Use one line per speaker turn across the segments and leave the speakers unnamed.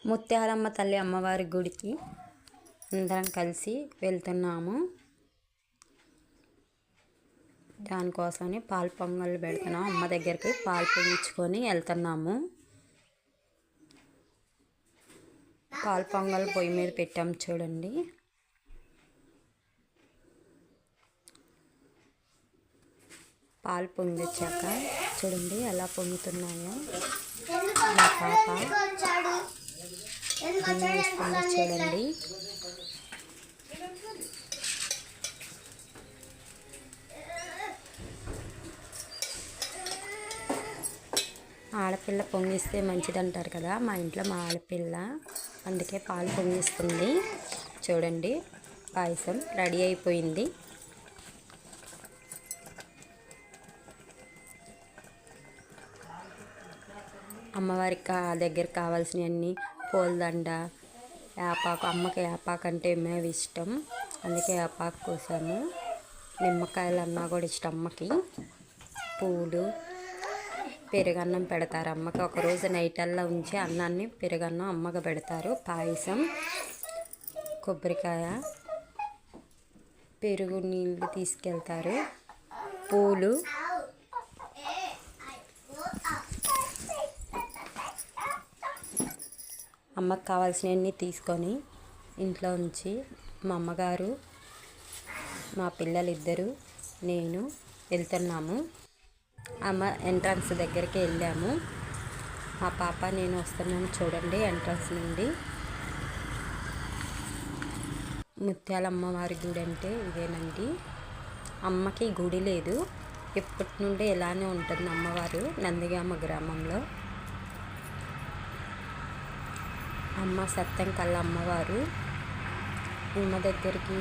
ముత్యాలమ్మ తల్లి అమ్మవారి గుడికి అందరం కలిసి వెళ్తున్నాము. దానికోసమని పాలు పొంగల్ పెడుతున్నాం. అమ్మ దగ్గరికి పాలు పొంగించుకొని వెళ్తున్నాము. పాలు పొంగల్ పొయ్యి మీద పెట్టాము చూడండి. పాలు పొంగిచ్చాక చూడండి ఎలా పొంగుతున్నాయో. మా పాప వేస్తుంది చూడండి. ఆడపిల్ల పొంగిస్తే మంచిది అంటారు కదా. మా ఇంట్లో మా ఆడపిల్ల అందుకే పాలు పొంగిస్తుంది చూడండి. పాయసం రెడీ అయిపోయింది. అమ్మవారికి దగ్గర కావాల్సినవన్నీ పూలదండ, వేపాకు. అమ్మకి వేపాకు అంటే ఏమేమి ఇష్టం, అందుకే వేపాకు కోసాము. నిమ్మకాయలు అన్నా కూడా ఇష్టం అమ్మకి. పూలు, పెరుగన్నం పెడతారు అమ్మకి. ఒకరోజు నైటల్లా ఉంచి అన్నాన్ని పెరుగన్నం అమ్మకి పెడతారు. పాయసం, కొబ్బరికాయ, పెరుగు నీళ్ళు తీసుకెళ్తారు. పూలు, అమ్మకు కావాల్సినవన్నీ తీసుకొని ఇంట్లో ఉంచి మా అమ్మగారు, మా పిల్లలిద్దరూ, నేను వెళ్తున్నాము. అమ్మ ఎంట్రన్స్ దగ్గరికి వెళ్ళాము. మా పాప నేను వస్తున్నాను చూడండి ఎంట్రన్స్ నుండి. ముత్యాలమ్మవారి గుడి అంటే ఇదేనండి. అమ్మకి గుడి లేదు, ఎప్పటి నుండి ఇలానే ఉంటుంది అమ్మవారు నందిగామ గ్రామంలో. అమ్మ సత్యం కళ్ళ అమ్మవారు. అమ్మ దగ్గరికి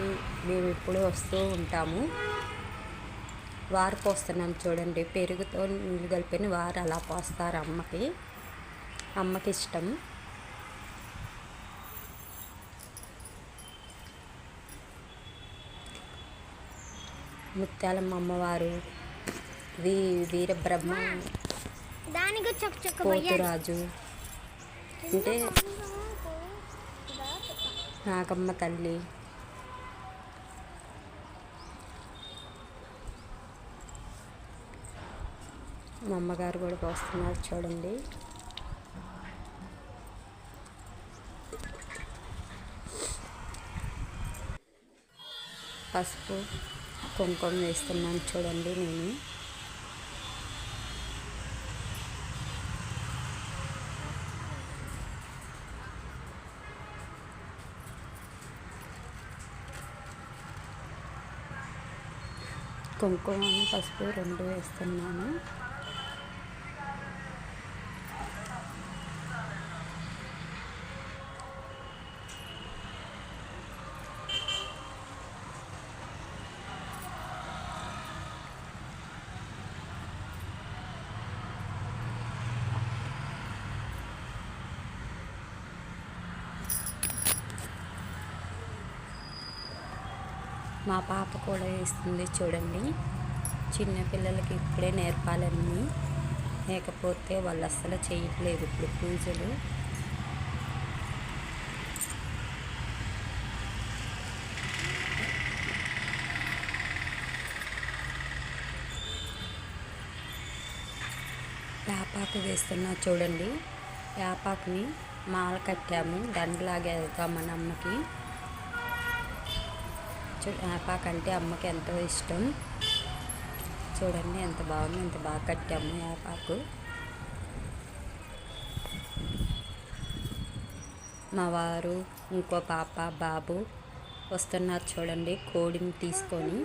మేము ఎప్పుడూ వస్తూ ఉంటాము. వారు పోస్తున్నాం చూడండి. పెరుగుతో నీళ్ళు కలిపిన వారు అలా పోస్తారు అమ్మకి ఇష్టం. ముత్యాలమ్మ అమ్మవారు వీరబ్రహ్మ పోతురాజు అంటే నాగమ్మ తల్లి. మా అమ్మగారు కూడా పోస్తున్నారు చూడండి. పసుపు కుంకుమ వేస్తున్నాను చూడండి నేను. కుంకుమ పసుపు రెండు వేస్తున్నాను. మా పాప కూడా వేస్తుంది చూడండి. చిన్నపిల్లలకి ఇప్పుడే నేర్పాలన్నీ, లేకపోతే వాళ్ళు అస్సలు చేయట్లేదు ఇప్పుడు పూజలు. వేపాకు వేస్తున్నా చూడండి. వేపాకుని మాల కట్టాము, దండలాగా వేద్దామని అమ్మకి. వేపాకు అంటే అమ్మకి ఎంతో ఇష్టం. చూడండి ఎంత బాగుంది, ఎంత బాగా కట్టాము వేపాకు. మా వారు, ఇంకో పాప, బాబు వస్తున్నారు చూడండి కోడిని తీసుకొని.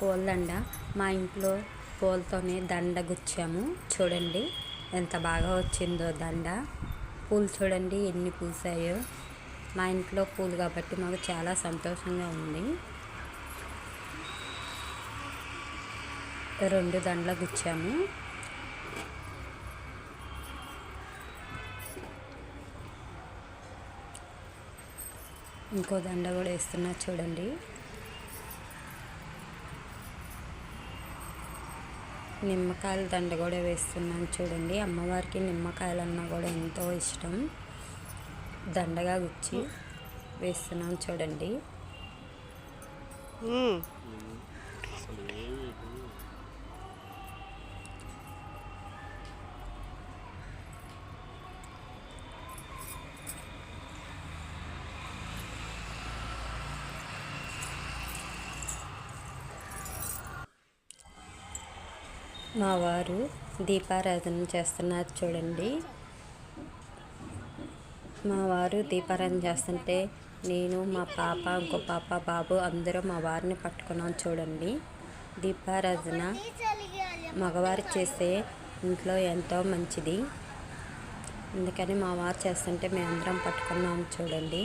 పూలదండ మా ఇంట్లో పూలతోనే దండ గుచ్చాము చూడండి ఎంత బాగా వచ్చిందో దండ. పూలు చూడండి ఎన్ని పూసాయో. మా ఇంట్లో పూలు కాబట్టి మాకు చాలా సంతోషంగా ఉంది. 2 దండలు గుచ్చాము. ఇంకో దండ కూడా వేస్తున్నా చూడండి. నిమ్మకాయల దండ కూడా వేస్తున్నాను చూడండి. అమ్మవారికి నిమ్మకాయలన్నా కూడా ఎంతో ఇష్టం. దండగా గుచ్చి వేస్తున్నాం చూడండి. మా వారు దీపారాధన చేస్తున్నారు చూడండి. మా వారు దీపారాధన చేస్తుంటే నేను, మా పాప, ఇంకో పాప, బాబు అందరూ మా వారిని పట్టుకున్నాం చూడండి. దీపారాధన మగవారు చేస్తే ఇంట్లో ఎంతో మంచిది. అందుకని మా వారు చేస్తుంటే మేమందరం పట్టుకున్నాం చూడండి.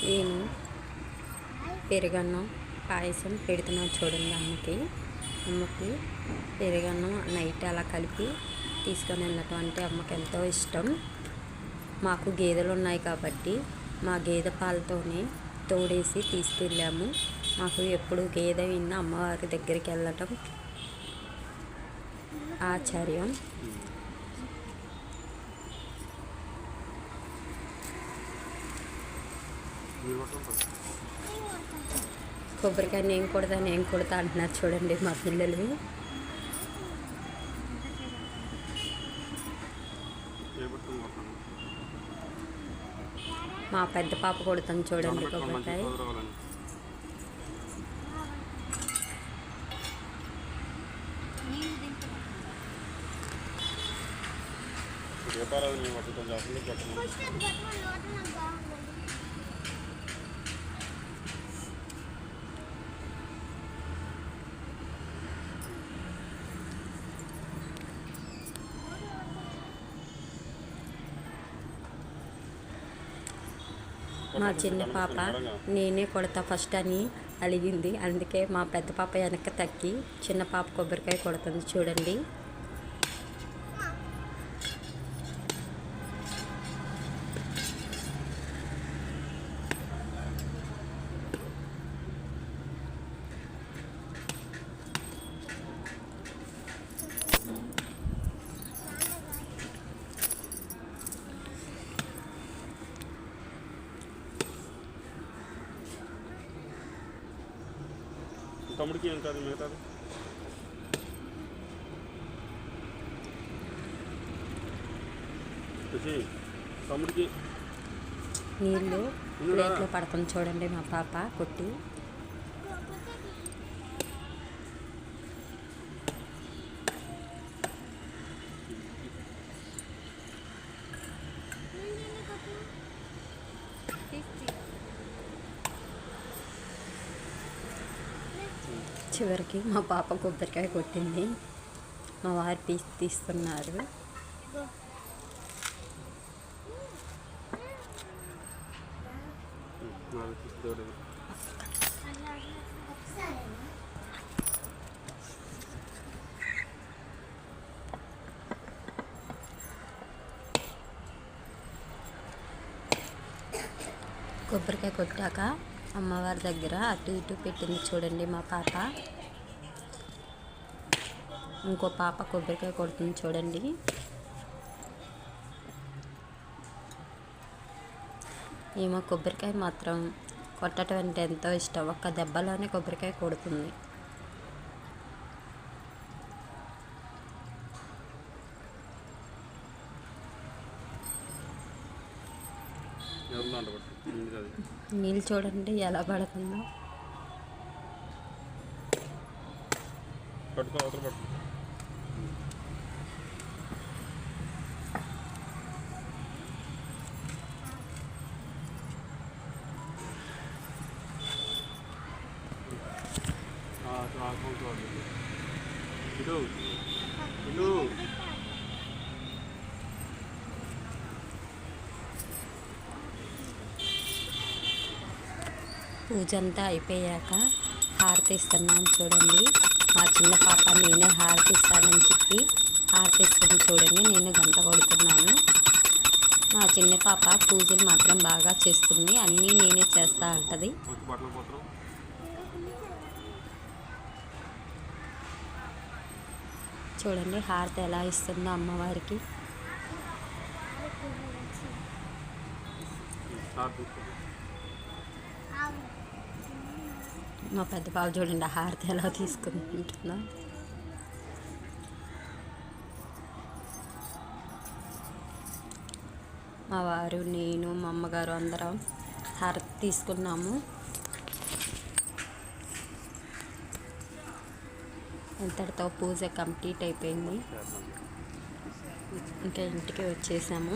నేను పెరుగన్నం పాయసం పెడుతున్నాను చూడండి అమ్మకి పెరుగన్నం నైట్ అలా కలిపి తీసుకొని వెళ్ళటం అంటే అమ్మకి ఎంతో ఇష్టం. మాకు గేదెలు ఉన్నాయి కాబట్టి మా గేదె పాలతోనే తోడేసి తీసుకెళ్ళాము. మాకు ఎప్పుడు గేదె విన్న అమ్మవారి దగ్గరికి వెళ్ళటం ఆచార్యం. కొబ్బరికాయ నేను కొడతా అంటున్నారు చూడండి మా పిల్లలు. మా పెద్ద పాప కొడతాను చూడండి కొబ్బరికాయ. మా చిన్న పాప నేనే కొడతా ఫస్ట్ అని అడిగింది. అందుకే మా పెద్ద పాప వెనక్కి తగ్గి చిన్న పాప కొబ్బరికాయ కొడుతుంది చూడండి.
తమ్ముడికి ఏం కాదు మిగతాది. తమ్ముడికి
నీళ్ళు ప్లేట్లో పడుతుంది చూడండి మా పాప కొట్టి. చివరికి మా పాప కొబ్బరికాయ కొట్టింది. మా వారు పీస్ తీస్తున్నారు. కొబ్బరికాయ కొట్టాక అమ్మవారి దగ్గర అటు ఇటు పెట్టింది చూడండి మా పాప. ఇంకో పాప కొబ్బరికాయ కొడుతుంది చూడండి. ఏమో కొబ్బరికాయ మాత్రం కొట్టడం అంటే ఎంతో ఇష్టం. ఒక్క దెబ్బలోనే కొబ్బరికాయ కొడుతుంది. నీళ్ళు చూడండి ఎలా పడుతుందో.
ఇటు ఇటు
పూజ అంతా అయిపోయాక హారతి ఇస్తున్నాను చూడండి. మా చిన్న పాప నేనే హారతి ఇస్తానని చెప్పి హారతి ఇస్తుంది చూడండి. నేను గంట కొడుతున్నాను. మా చిన్న పాప పూజలు మాత్రం బాగా చేస్తుంది. అన్నీ నేనే చేస్తా అంటది.
వచ్చి బట్టలు పోతాం.
చూడండి హారతి ఎలా ఇస్తుందో అమ్మవారికి. మా పెద్ద పాప చూడండి హారతి ఎలా తీసుకుంటుందో. మా వారు, నేను, మా అమ్మగారు అందరం హారతి తీసుకున్నాము. ఇంతటితో పూజ కంప్లీట్ అయిపోయింది. ఇంకా ఇంటికి వచ్చేసాము.